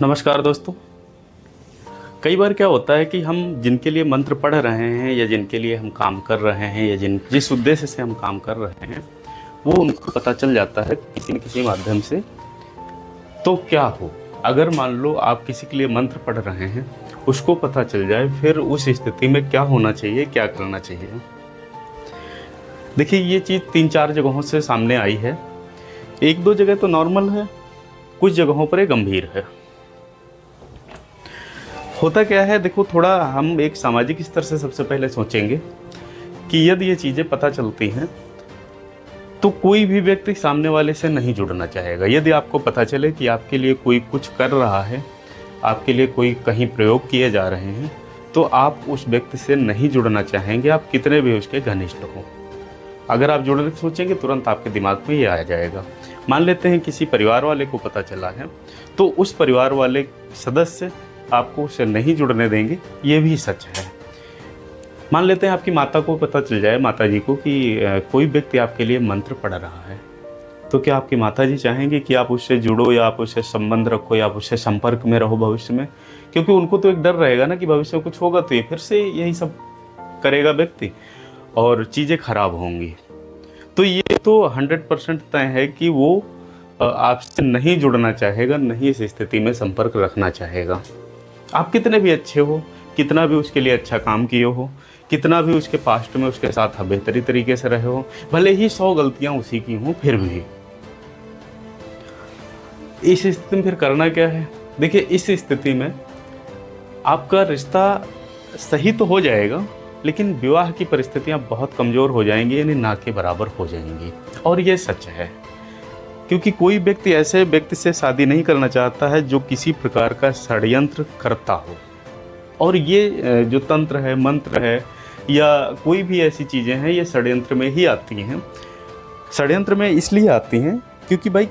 नमस्कार दोस्तों। कई बार क्या होता है कि हम जिनके लिए मंत्र पढ़ रहे हैं या जिनके लिए हम काम कर रहे हैं या जिस उद्देश्य से हम काम कर रहे हैं वो उनको पता चल जाता है किसी न किसी माध्यम से। तो क्या हो अगर मान लो आप किसी के लिए मंत्र पढ़ रहे हैं, उसको पता चल जाए, फिर उस स्थिति में क्या होना चाहिए, क्या करना चाहिए। देखिए, ये चीज़ 3-4 जगहों से सामने आई है। 1-2 जगह तो नॉर्मल है, कुछ जगहों पर ये गंभीर है। होता क्या है, देखो, थोड़ा हम एक सामाजिक स्तर से सबसे पहले सोचेंगे कि यदि ये चीज़ें पता चलती हैं तो कोई भी व्यक्ति सामने वाले से नहीं जुड़ना चाहेगा। यदि आपको पता चले कि आपके लिए कोई कुछ कर रहा है, आपके लिए कोई कहीं प्रयोग किए जा रहे हैं, तो आप उस व्यक्ति से नहीं जुड़ना चाहेंगे, आप कितने भी उसके घनिष्ठ हों। अगर आप जुड़ने की सोचेंगे तुरंत आपके दिमाग में ये आ जाएगा। मान लेते हैं किसी परिवार वाले को पता चला है, तो उस परिवार वाले सदस्य आपको उससे नहीं जुड़ने देंगे, ये भी सच है। मान लेते हैं आपकी माता को पता चल जाए, माता जी को, कि कोई व्यक्ति आपके लिए मंत्र पढ़ रहा है, तो क्या आपकी माता जी चाहेंगे कि आप उससे जुड़ो या आप उससे संबंध रखो या आप उससे संपर्क में रहो भविष्य में? क्योंकि उनको तो एक डर रहेगा ना कि भविष्य में कुछ होगा तो ये फिर से यही सब करेगा व्यक्ति और चीज़ें खराब होंगी। तो ये तो 100% तय है कि वो आपसे नहीं जुड़ना चाहेगा, नहीं इस स्थिति में संपर्क रखना चाहेगा। आप कितने भी अच्छे हो, कितना भी उसके लिए अच्छा काम किए हो, कितना भी उसके पास्ट में उसके साथ बेहतरी तरीके से रहे हो, भले ही 100 गलतियां उसी की हों, फिर भी इस स्थिति में फिर करना क्या है? देखिए, इस स्थिति में आपका रिश्ता सही तो हो जाएगा, लेकिन विवाह की परिस्थितियां बहुत कमज़ोर हो जाएंगी, यानी ना के बराबर हो जाएंगी। और ये सच है, क्योंकि कोई व्यक्ति ऐसे व्यक्ति से शादी नहीं करना चाहता है जो किसी प्रकार का षड्यंत्र करता हो। और ये जो तंत्र है, मंत्र है या कोई भी ऐसी चीज़ें हैं, ये षड्यंत्र में ही आती हैं। षड्यंत्र में इसलिए आती हैं क्योंकि भाई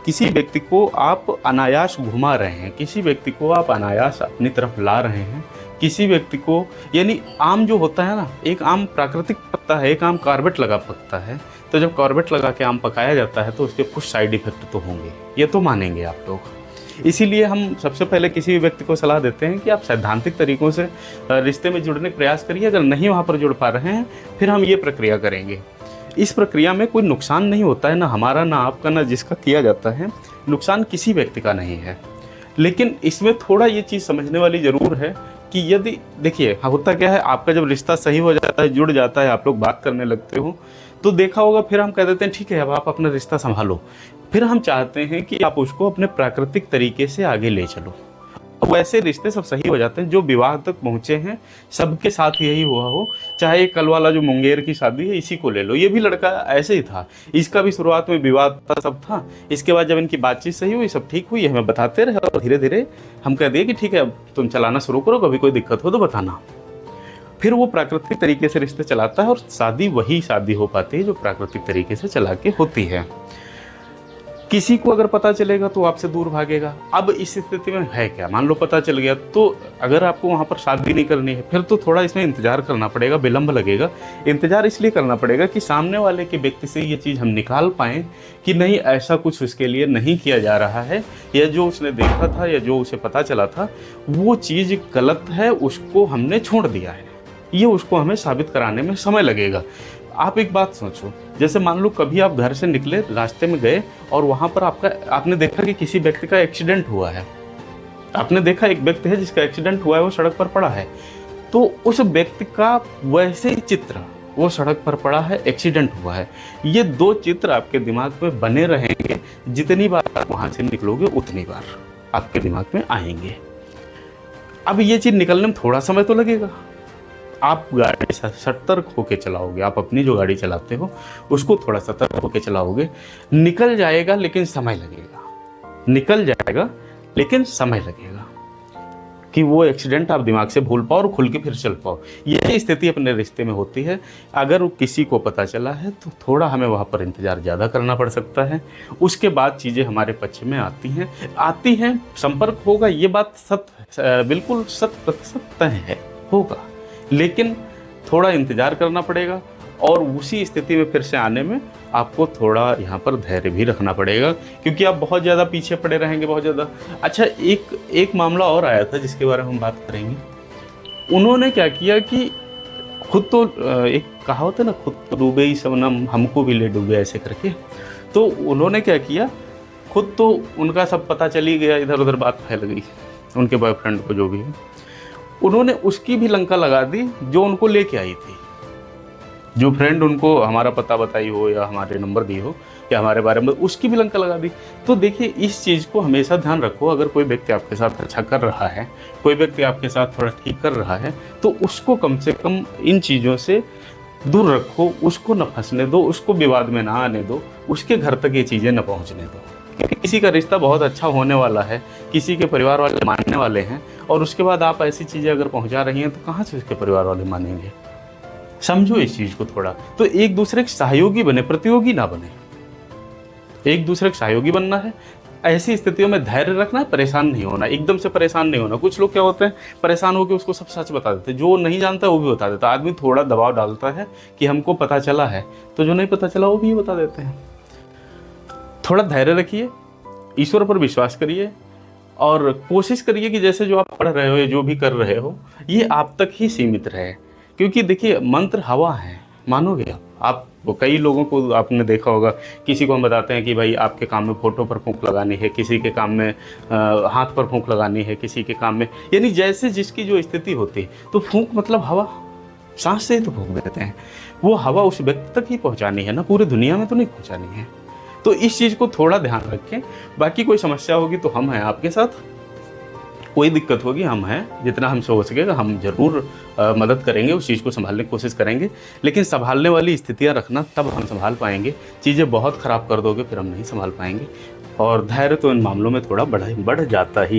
किसी व्यक्ति को आप अनायास घुमा रहे हैं, किसी व्यक्ति को आप अनायास अपनी तरफ ला रहे हैं, किसी व्यक्ति को, यानी आम जो होता है ना, एक आम प्राकृतिक पकता है, एक आम कार्बेट लगा पकता है। तो जब कार्बेट लगा के आम पकाया जाता है तो उसके कुछ साइड इफेक्ट तो होंगे, ये तो मानेंगे आप लोग। इसीलिए हम सबसे पहले किसी भी व्यक्ति को सलाह देते हैं कि आप सैद्धांतिक तरीकों से रिश्ते में जुड़ने का प्रयास करिए। अगर नहीं वहाँ पर जुड़ पा रहे हैं, फिर हम ये प्रक्रिया करेंगे। इस प्रक्रिया में कोई नुकसान नहीं होता है, ना हमारा, ना आपका, ना जिसका किया जाता है। नुकसान किसी व्यक्ति का नहीं है। लेकिन इसमें थोड़ा ये चीज़ समझने वाली ज़रूर है कि यदि, देखिए, होता क्या है, आपका जब रिश्ता सही हो जाता है, जुड़ जाता है, आप लोग बात करने लगते हो, तो देखा होगा फिर हम कह देते हैं ठीक है, अब आप अपना रिश्ता संभालो। फिर हम चाहते हैं कि आप उसको अपने प्राकृतिक तरीके से आगे ले चलो। वैसे रिश्ते सब सही हो जाते हैं जो विवाह तक पहुँचे हैं। सबके साथ यही हुआ हो, चाहे कल वाला जो मुंगेर की शादी है, इसी को ले लो, ये भी लड़का ऐसे ही था। इसका भी शुरुआत में विवाद था, सब था। इसके बाद जब इनकी बातचीत सही हुई, सब ठीक हुई, हमें बताते रहे और धीरे धीरे हम कह दिए कि ठीक है, अब तुम चलाना शुरू करो, कभी कोई दिक्कत हो तो बताना। फिर वो प्राकृतिक तरीके से रिश्ते चलाता है और शादी वही शादी हो पाती है जो प्राकृतिक तरीके से चला के होती है। किसी को अगर पता चलेगा तो आपसे दूर भागेगा। अब इस स्थिति में है क्या, मान लो पता चल गया, तो अगर आपको वहाँ पर शादी नहीं करनी है, फिर तो थोड़ा इसमें इंतजार करना पड़ेगा, विलंब लगेगा। इंतजार इसलिए करना पड़ेगा कि सामने वाले के व्यक्ति से ये चीज़ हम निकाल पाएँ कि नहीं, ऐसा कुछ उसके लिए नहीं किया जा रहा है, या जो उसने देखा था या जो उसे पता चला था वो चीज़ गलत है, उसको हमने छोड़ दिया है। ये उसको हमें साबित कराने में समय लगेगा। आप एक बात सोचो, जैसे मान लो कभी आप घर से निकले, रास्ते में गए और वहाँ पर आपने देखा कि किसी व्यक्ति का एक्सीडेंट हुआ है। आपने देखा एक व्यक्ति है जिसका एक्सीडेंट हुआ है, वो सड़क पर पड़ा है, तो उस व्यक्ति का वैसे ही चित्र, वो सड़क पर पड़ा है, एक्सीडेंट हुआ है, ये 2 चित्र आपके दिमाग में बने रहेंगे। जितनी बार आप वहाँ से निकलोगे उतनी बार आपके दिमाग में आएंगे। अब ये चीज़ निकलने में थोड़ा समय तो लगेगा। आप गाड़ी सतर्क होके चलाओगे, आप अपनी जो गाड़ी चलाते हो उसको थोड़ा सतर्क होके चलाओगे, निकल जाएगा लेकिन समय लगेगा। निकल जाएगा लेकिन समय लगेगा कि वो एक्सीडेंट आप दिमाग से भूल पाओ और खुल के फिर चल पाओ। यही स्थिति अपने रिश्ते में होती है। अगर किसी को पता चला है तो थोड़ा हमें वहाँ पर इंतज़ार ज़्यादा करना पड़ सकता है। उसके बाद चीज़ें हमारे पक्ष में आती हैं, संपर्क होगा, ये बात बिल्कुल 100% तय है, होगा, लेकिन थोड़ा इंतज़ार करना पड़ेगा और उसी स्थिति में फिर से आने में आपको थोड़ा यहाँ पर धैर्य भी रखना पड़ेगा, क्योंकि आप बहुत ज़्यादा पीछे पड़े रहेंगे, बहुत ज़्यादा। अच्छा, एक मामला और आया था जिसके बारे में हम बात करेंगे। उन्होंने क्या किया कि खुद तो एक कहावत है ना, खुद तो डूबे ही शबनम हमको भी ले डूबे, ऐसे करके। तो उन्होंने क्या किया, खुद तो उनका सब पता चली गया, इधर उधर बात फैल गई उनके बॉयफ्रेंड को, जो भी है। उन्होंने उसकी भी लंका लगा दी जो उनको लेके आई थी, जो फ्रेंड उनको हमारा पता बताई हो या हमारे नंबर दी हो या हमारे बारे में, उसकी भी लंका लगा दी। तो देखिए, इस चीज़ को हमेशा ध्यान रखो, अगर कोई व्यक्ति आपके साथ अच्छा कर रहा है, कोई व्यक्ति आपके साथ थोड़ा ठीक कर रहा है, तो उसको कम से कम इन चीज़ों से दूर रखो, उसको न फंसने दो, उसको विवाद में ना आने दो, उसके घर तक ये चीज़ें न पहुंचने दो। क्योंकि किसी का रिश्ता बहुत अच्छा होने वाला है, किसी के परिवार वाले मानने वाले हैं, और उसके बाद आप ऐसी चीज़ें अगर पहुंचा रही हैं, तो कहाँ से उसके परिवार वाले मानेंगे। समझो इस चीज़ को थोड़ा। तो एक दूसरे के सहयोगी बने, प्रतियोगी ना बने, एक दूसरे के सहयोगी बनना है। ऐसी स्थितियों में धैर्य रखना है, परेशान नहीं होना, एकदम से परेशान नहीं होना। कुछ लोग क्या होते हैं, परेशान होकर उसको सब सच बता देते हैं, जो नहीं जानता वो भी बता देता है। आदमी थोड़ा दबाव डालता है कि हमको पता चला है, तो जो नहीं पता चला वो भी बता देते हैं। थोड़ा धैर्य रखिए, ईश्वर पर विश्वास करिए, और कोशिश करिए कि जैसे जो आप पढ़ रहे हो या जो भी कर रहे हो, ये आप तक ही सीमित रहे। क्योंकि देखिए, मंत्र हवा है, मानोगे आप वो कई लोगों को आपने देखा होगा, किसी को हम बताते हैं कि भाई आपके काम में फोटो पर फूंक लगानी है, किसी के काम में हाथ पर फूंक लगानी है, किसी के काम में, यानी जैसे जिसकी जो स्थिति होती है। तो फूंक मतलब हवा, सांस से ही तो फूंक देते हैं, वो हवा उस व्यक्ति तक ही पहुंचानी है ना, पूरी दुनिया में तो नहीं पहुंचानी है। तो इस चीज़ को थोड़ा ध्यान रखें। बाकी कोई समस्या होगी तो हम हैं आपके साथ, कोई दिक्कत होगी हम हैं, जितना हमसे हो सकेगा हम ज़रूर मदद करेंगे, उस चीज़ को संभालने की कोशिश करेंगे। लेकिन संभालने वाली स्थितियां रखना, तब हम संभाल पाएंगे। चीज़ें बहुत ख़राब कर दोगे फिर हम नहीं संभाल पाएंगे, और धैर्य तो इन मामलों में थोड़ा बढ़ जाता ही